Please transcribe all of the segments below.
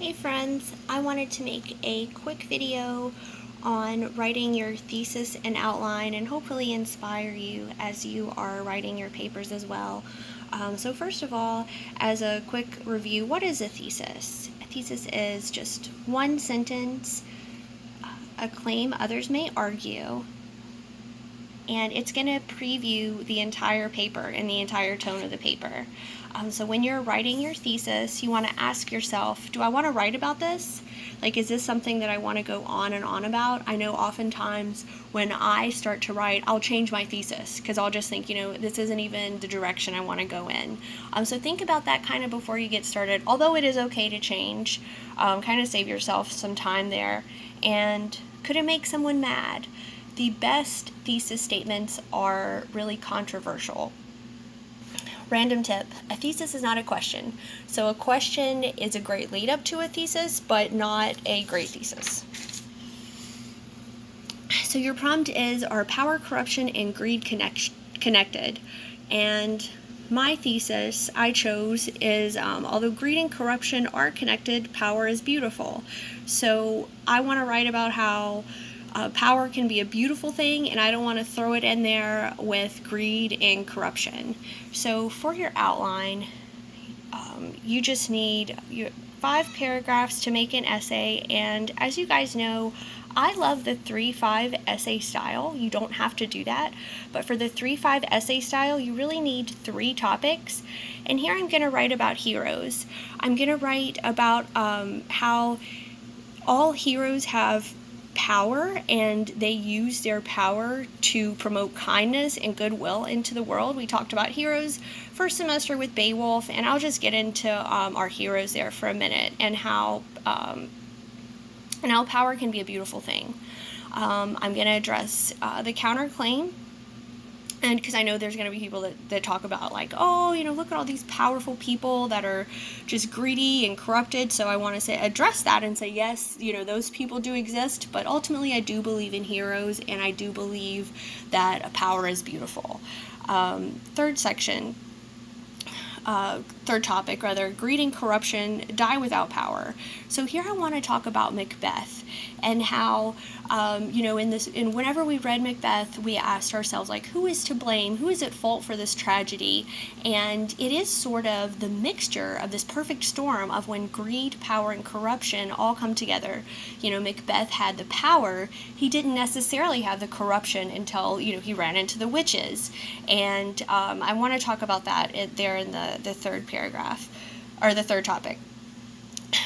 Hey friends, I wanted to make a quick video on writing your thesis and outline and hopefully inspire you as you are writing your papers as well. So first of all, as a quick review, what is a thesis? A thesis is just one sentence, a claim others may argue, and it's going to preview the entire paper and the entire tone of the paper. So when you're writing your thesis, you want to ask yourself, do I want to write about this? Like, is this something that I want to go on and on about? I know oftentimes when I start to write, I'll change my thesis because I'll just think, this isn't even the direction I want to go in. So think about that kind of before you get started. Although it is okay to change, kind of save yourself some time there. And could it make someone mad? The best thesis statements are really controversial. Random tip, a thesis is not a question. So a question is a great lead up to a thesis, but not a great thesis. So your prompt is, are power, corruption, and greed connected? And my thesis I chose is, although greed and corruption are connected, power is beautiful. So I want to write about how power can be a beautiful thing, and I don't want to throw it in there with greed and corruption. So for your outline, you just need 5 paragraphs to make an essay, and as you guys know, I love the 3-5 essay style. You don't have to do that, but for the 3-5 essay style, you really need 3 topics. And here I'm going to write about heroes. I'm going to write about how all heroes have power, and they use their power to promote kindness and goodwill into the world. We talked about heroes first semester with Beowulf, and I'll just get into our heroes there for a minute and how power can be a beautiful thing. I'm going to address the counterclaim. And because I know there's going to be people that talk about like, oh, look at all these powerful people that are just greedy and corrupted. So I want to address that and say, yes, those people do exist. But ultimately, I do believe in heroes, and I do believe that power is beautiful. Third topic, greed and corruption die without power. So here I want to talk about Macbeth and how, whenever we read Macbeth, we asked ourselves, like, who is to blame? Who is at fault for this tragedy? And it is sort of the mixture of this perfect storm of when greed, power, and corruption all come together. Macbeth had the power. He didn't necessarily have the corruption until, he ran into the witches. And I want to talk about that there in the third paragraph, or the third topic.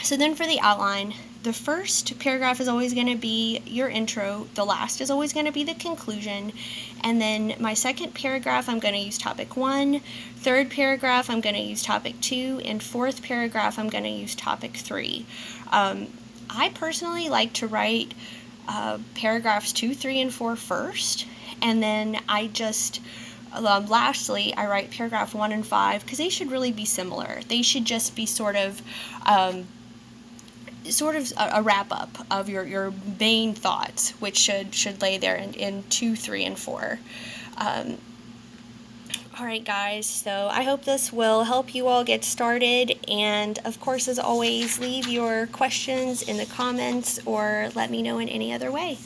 So then for the outline, the first paragraph is always going to be your intro, the last is always going to be the conclusion, and then my second paragraph I'm going to use topic 1, third paragraph I'm going to use topic 2, and fourth paragraph I'm going to use topic 3. I personally like to write paragraphs 2, 3, and 4 first, and then I just lastly, I write paragraph 1 and 5 because they should really be similar. They should just be sort of a wrap-up of your main thoughts, which should lay there in 2, 3, and 4. Alright guys, so I hope this will help you all get started, and of course, as always, leave your questions in the comments or let me know in any other way.